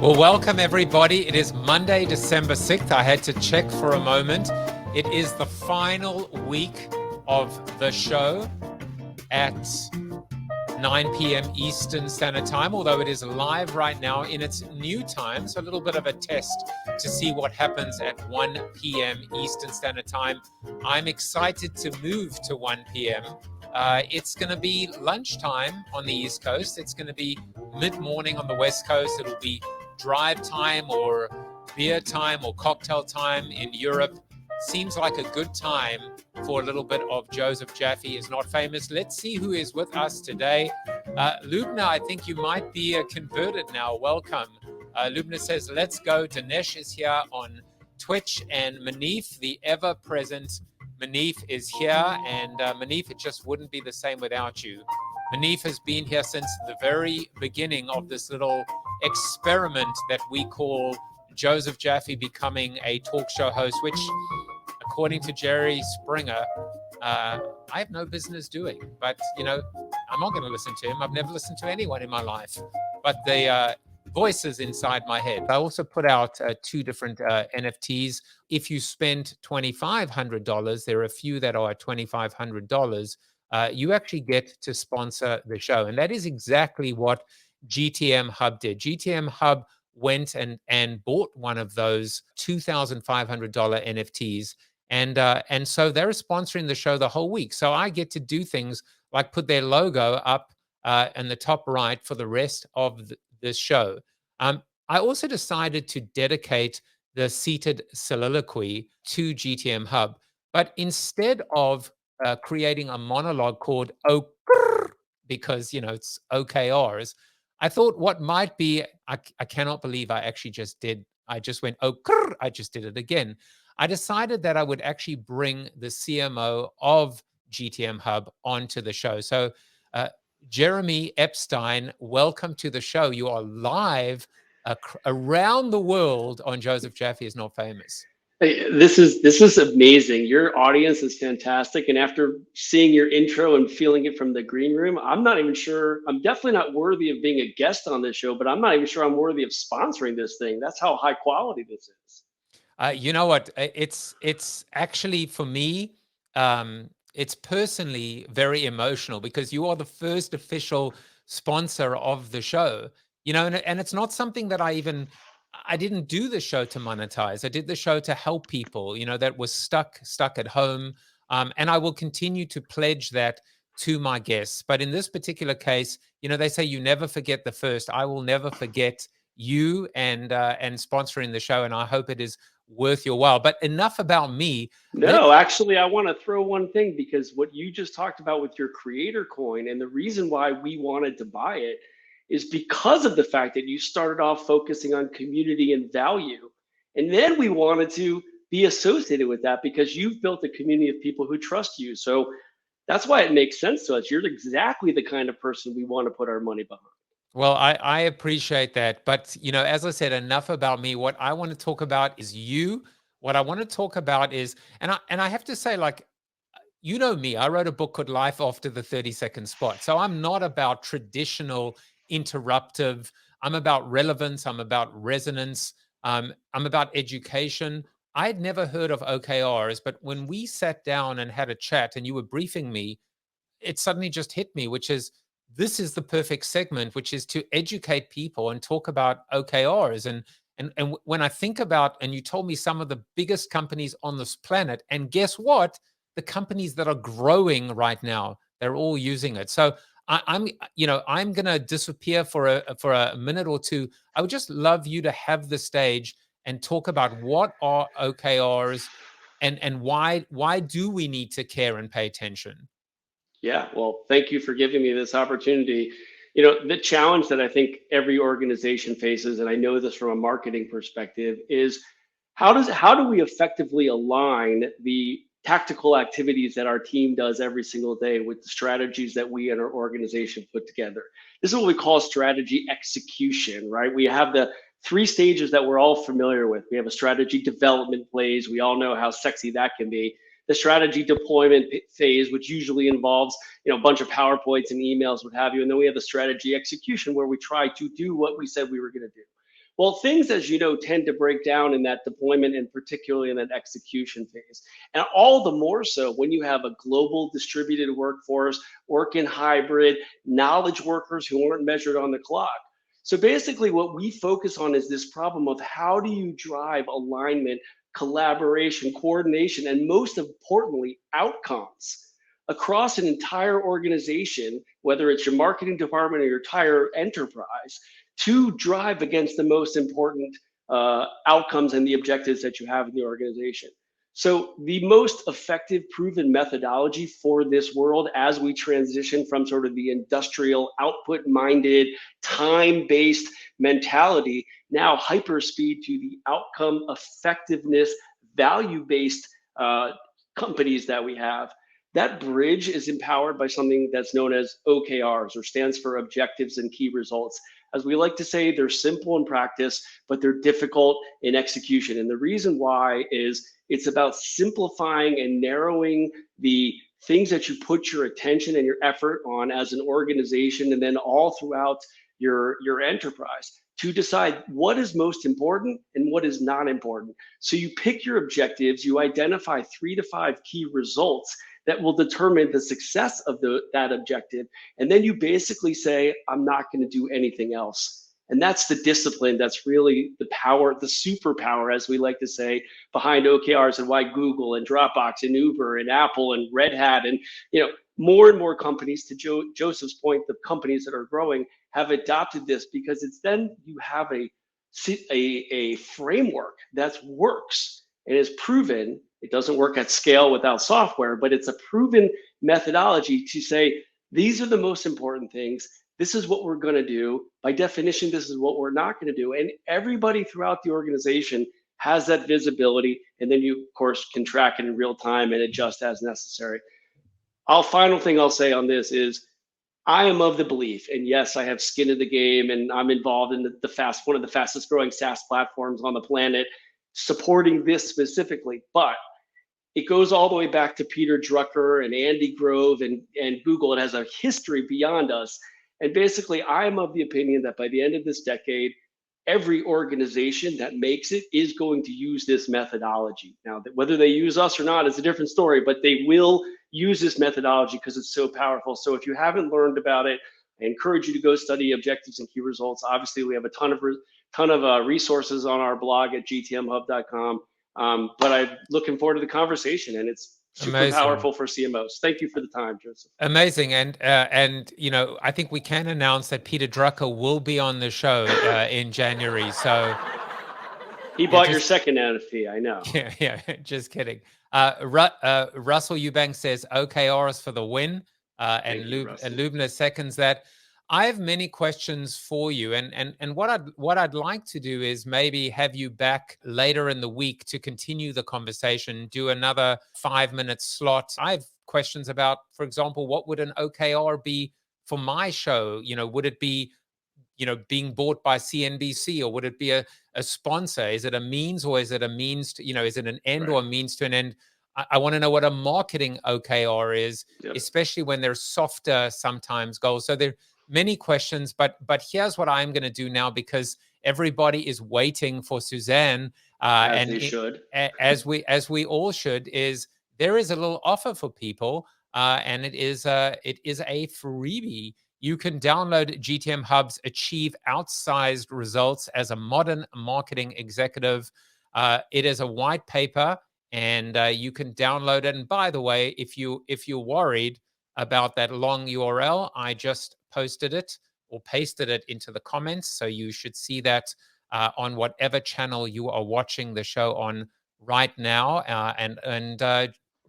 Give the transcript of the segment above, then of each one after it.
Well, welcome everybody. It is Monday, December 6th. I had to check for a moment. It is the final week of the show at 9 p.m. Eastern Standard Time, although it is live right now in its new time. So a little bit of a test to see what happens at 1 p.m. Eastern Standard Time. I'm excited to move to 1 p.m. It's going to be lunchtime on the East Coast. It's going to be mid-morning on the West Coast. It'll be drive time or beer time or cocktail time in Europe. Seems like a good time for a little bit of Joseph Jaffe is Not Famous. Let's see who is with us today. Lubna, I think you might be converted now. Welcome. Lubna says, let's go. Dinesh is here on Twitch, and Manif, the ever-present Manif, is here. And Manif, it just wouldn't be the same without you. Manif has been here since the very beginning of this little experiment that we call Joseph Jaffe becoming a talk show host, which, according to Jerry Springer, I have no business doing. But, you know, I'm not going to listen to him. I've never listened to anyone in my life. But the voices inside my head. I also put out two different NFTs. If you spend $2,500, there are a few that are $2,500. You actually get to sponsor the show. And that is exactly what Gtmhub did. Gtmhub went and bought one of those $2,500 NFTs. And so they're sponsoring the show the whole week. So I get to do things like put their logo up in the top right for the rest of this show. I also decided to dedicate the seated soliloquy to Gtmhub. But instead of creating a monologue called OKRS, because, you know, it's OKRs, I thought what might be, I cannot believe I actually just did, I just went, I just did it again. I decided that I would actually bring the CMO of Gtmhub onto the show. So Jeremy Epstein, welcome to the show. You are live around the world on Joseph Jaffe is Not Famous. Hey, this is amazing. Your audience is fantastic, and after seeing your intro and feeling it from the green room, I'm not even sure. I'm definitely not worthy of being a guest on this show, but I'm not even sure I'm worthy of sponsoring this thing. That's how high quality this is. You know what? It's actually for me. It's personally very emotional because you are the first official sponsor of the show. You know, and it's not something that I didn't do the show to monetize. I did the show to help people, you know, that was stuck at home. And I will continue to pledge that to my guests. But in this particular case, you know, they say you never forget the first. I will never forget you and sponsoring the show. And I hope it is worth your while. But enough about me. No, actually, I want to throw one thing, because what you just talked about with your creator coin, and the reason why we wanted to buy it is because of the fact that you started off focusing on community and value. And then we wanted to be associated with that because you've built a community of people who trust you. So that's why it makes sense to us. You're exactly the kind of person we want to put our money behind. Well, I appreciate that. But, you know, as I said, enough about me. What I want to talk about is you. What I want to talk about is, and I have to say, like, you know me, I wrote a book called Life After the 30-Second Spot. So I'm not about traditional interruptive. I'm about relevance. I'm about resonance. I'm about education. I had never heard of OKRs, but when we sat down and had a chat and you were briefing me, it suddenly just hit me, which is this is the perfect segment, which is to educate people and talk about OKRs. And when I think about, and you told me some of the biggest companies on this planet, and guess what? The companies that are growing right now, they're all using it. So I'm going to disappear for a minute or two. I would just love you to have the stage and talk about what are OKRs and why do we need to care and pay attention? Yeah, well, thank you for giving me this opportunity. You know, the challenge that I think every organization faces, and I know this from a marketing perspective, is how do we effectively align the tactical activities that our team does every single day with the strategies that we in our organization put together? This is what we call strategy execution, right? We have the three stages that we're all familiar with. We have a strategy development phase. We all know how sexy that can be. the strategy deployment phase, which usually involves, a bunch of PowerPoints and emails, what have you. And then we have the strategy execution where we try to do what we said we were going to do. Well, things, as you know, tend to break down in that deployment and particularly in that execution phase. And all the more so when you have a global distributed workforce, work in hybrid, knowledge workers who aren't measured on the clock. So basically what we focus on is this problem of how do you drive alignment, collaboration, coordination, and most importantly, outcomes across an entire organization, whether it's your marketing department or your entire enterprise, to drive against the most important outcomes and the objectives that you have in the organization. So the most effective proven methodology for this world as we transition from sort of the industrial output-minded, time-based mentality, now hyperspeed to the outcome effectiveness, value-based companies that we have. That bridge is empowered by something that's known as OKRs, or stands for Objectives and Key Results. As we like to say, they're simple in practice, but they're difficult in execution. And the reason why is it's about simplifying and narrowing the things that you put your attention and your effort on as an organization, and then all throughout your enterprise, to decide what is most important and what is not important. So you pick your objectives, you identify 3 to 5 key results that will determine the success of that objective. And then you basically say, I'm not going to do anything else. And that's the discipline that's really the power, the superpower, as we like to say, behind OKRs, and why Google and Dropbox and Uber and Apple and Red Hat and more and more companies, to Joseph's point, the companies that are growing have adopted this, because it's then you have a framework that works and is proven. It doesn't work at scale without software, but it's a proven methodology to say, these are the most important things. This is what we're going to do. By definition, this is what we're not going to do. And everybody throughout the organization has that visibility. And then you, of course, can track it in real time and adjust as necessary. Final thing I'll say on this is, I am of the belief, and yes, I have skin in the game, and I'm involved in one of the fastest growing SaaS platforms on the planet, supporting this specifically, but it goes all the way back to Peter Drucker and Andy Grove and Google. It has a history beyond us. And basically, I am of the opinion that by the end of this decade, every organization that makes it is going to use this methodology. Now, whether they use us or not is a different story, but they will use this methodology because it's so powerful. So if you haven't learned about it, I encourage you to go study Objectives and Key Results. Obviously, we have a ton of resources on our blog at gtmhub.com. But I'm looking forward to the conversation, and it's super powerful for CMOs. Thank you for the time, Joseph. Amazing. And I think we can announce that Peter Drucker will be on the show in January. So he bought your second NFT, I know. Yeah, just kidding. Russell Eubanks says OKRs for the win, and Lubna seconds that. I have many questions for you, and what I'd like to do is maybe have you back later in the week to continue the conversation, do another 5-minute slot. I have questions about, for example, what would an OKR be for my show? Would it be, being bought by CNBC, or would it be a sponsor? Is it a means, or is it a means to, is it an end or a means to an end? I want to know what a marketing OKR is, especially when there's softer sometimes goals. So there many questions, but here's what I'm going to do now, because everybody is waiting for Suzanne, as they should, as we all should. Is there is a little offer for people, and it is a freebie. You can download Gtmhub's Achieve Outsized Results as a Modern Marketing Executive. It is a white paper, and you can download it. And by the way, if you're worried about that long URL, I just posted it or pasted it into the comments. So you should see that on whatever channel you are watching the show on right now. And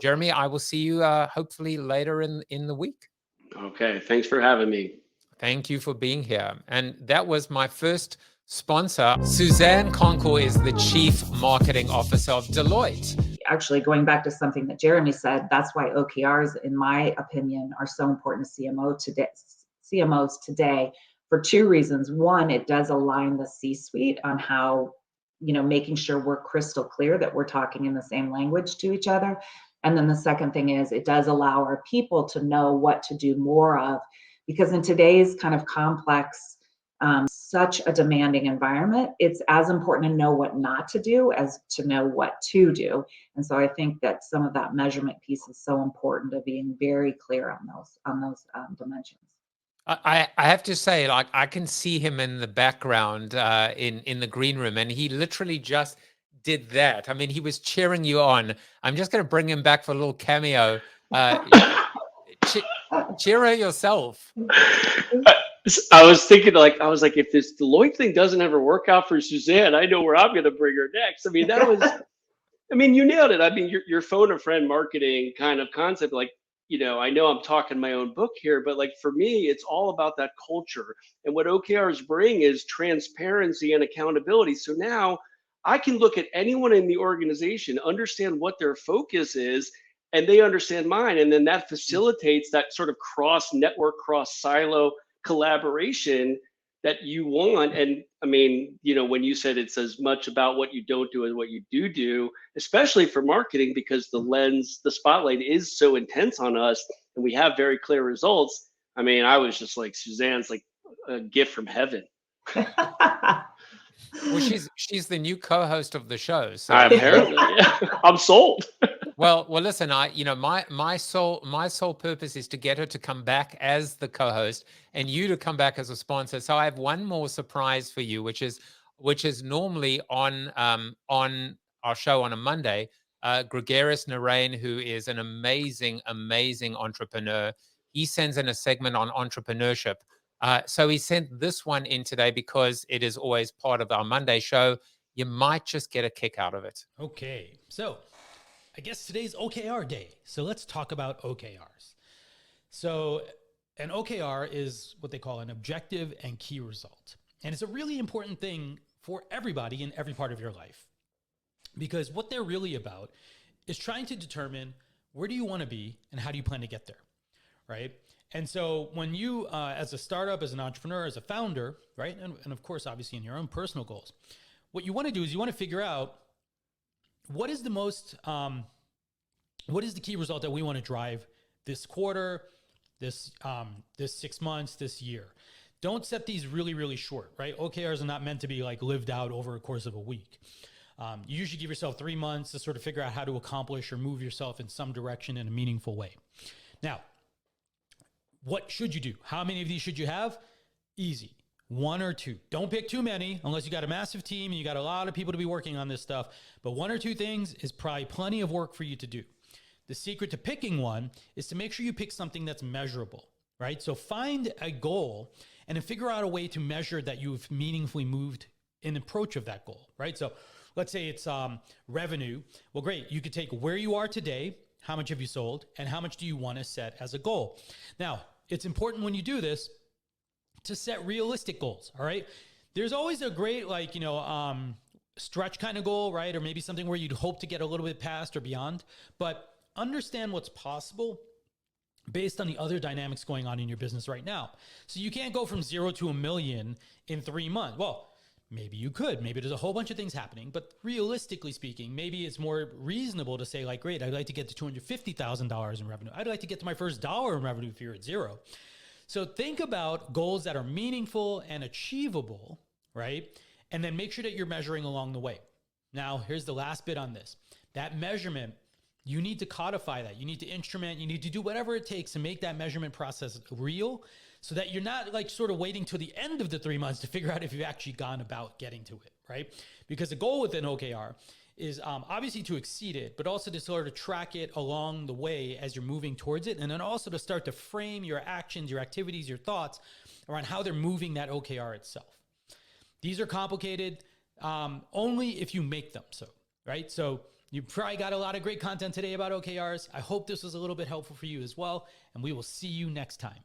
Jeremy, I will see you hopefully later in the week. Okay, thanks for having me. Thank you for being here. And that was my first sponsor. Suzanne Kounkel is the Chief Marketing Officer of Deloitte. Actually, going back to something that Jeremy said, that's why OKRs, in my opinion, are so important to CMOs today for 2 reasons. One, it does align the C-suite on how, making sure we're crystal clear that we're talking in the same language to each other. And then the second thing is it does allow our people to know what to do more of, because in today's kind of complex, such a demanding environment, it's as important to know what not to do as to know what to do. And so I think that some of that measurement piece is so important, to being very clear on those dimensions. I have to say, like, I can see him in the background in the green room, and he literally just did that. I mean, he was cheering you on. I'm just going to bring him back for a little cameo. Cheer her yourself. I was thinking, like, I was like, if this Deloitte thing doesn't ever work out for Suzanne, I know where I'm going to bring her next. I mean, that was, I mean, you nailed it. I mean, your phone a friend marketing kind of concept, like, you know I'm talking my own book here, but like for me, it's all about that culture. And what OKRs bring is transparency and accountability. So now I can look at anyone in the organization, understand what their focus is, and they understand mine. And then that facilitates that sort of cross network, cross silo collaboration that you want. And I mean, when you said it's as much about what you don't do as what you do, especially for marketing, because the spotlight is so intense on us and we have very clear results. I mean, I was just like, Suzanne's like a gift from heaven. Well, she's the new co-host of the show. So apparently, yeah. I'm sold. Well, listen, my sole purpose is to get her to come back as the co-host and you to come back as a sponsor. So I have one more surprise for you, which is normally on our show on a Monday. Gregarious Narain, who is an amazing entrepreneur, he sends in a segment on entrepreneurship. So he sent this one in today because it is always part of our Monday show. You might just get a kick out of it. Okay, so I guess today's OKR day. So let's talk about OKRs. So an OKR is what they call an objective and key result. And it's a really important thing for everybody in every part of your life, because what they're really about is trying to determine where do you want to be and how do you plan to get there, right? And so when you, as a startup, as an entrepreneur, as a founder, right, and of course, obviously in your own personal goals, what you want to do is you want to figure out what is the key result that we want to drive this quarter, this 6 months, this year. Don't set these really, really short, right? OKRs are not meant to be like lived out over a course of a week. You usually give yourself 3 months to sort of figure out how to accomplish or move yourself in some direction in a meaningful way. Now, what should you do? How many of these should you have? Easy. 1 or 2. Don't pick too many unless you got a massive team and you got a lot of people to be working on this stuff. But 1 or 2 things is probably plenty of work for you to do. The secret to picking one is to make sure you pick something that's measurable, right? So find a goal and then figure out a way to measure that you've meaningfully moved in approach of that goal, right? So let's say it's revenue. Well, great. You could take where you are today, how much have you sold, and how much do you want to set as a goal. Now, it's important when you do this to set realistic goals, all right? There's always a great, stretch kind of goal, right? Or maybe something where you'd hope to get a little bit past or beyond, but understand what's possible based on the other dynamics going on in your business right now. So you can't go from 0 to 1 million in 3 months. Well, maybe you could. Maybe there's a whole bunch of things happening, but realistically speaking, maybe it's more reasonable to say, like, great, I'd like to get to $250,000 in revenue. I'd like to get to my first dollar in revenue if you're at 0. So think about goals that are meaningful and achievable, right? And then make sure that you're measuring along the way. Now, here's the last bit on this. That measurement, you need to codify that. You need to instrument, you need to do whatever it takes to make that measurement process real so that you're not like sort of waiting till the end of the 3 months to figure out if you've actually gone about getting to it, right? Because the goal with an OKR is obviously to exceed it, but also to sort of track it along the way as you're moving towards it. And then also to start to frame your actions, your activities, your thoughts around how they're moving that OKR itself. These are complicated only if you make them so, right? So you probably got a lot of great content today about OKRs. I hope this was a little bit helpful for you as well, and we will see you next time.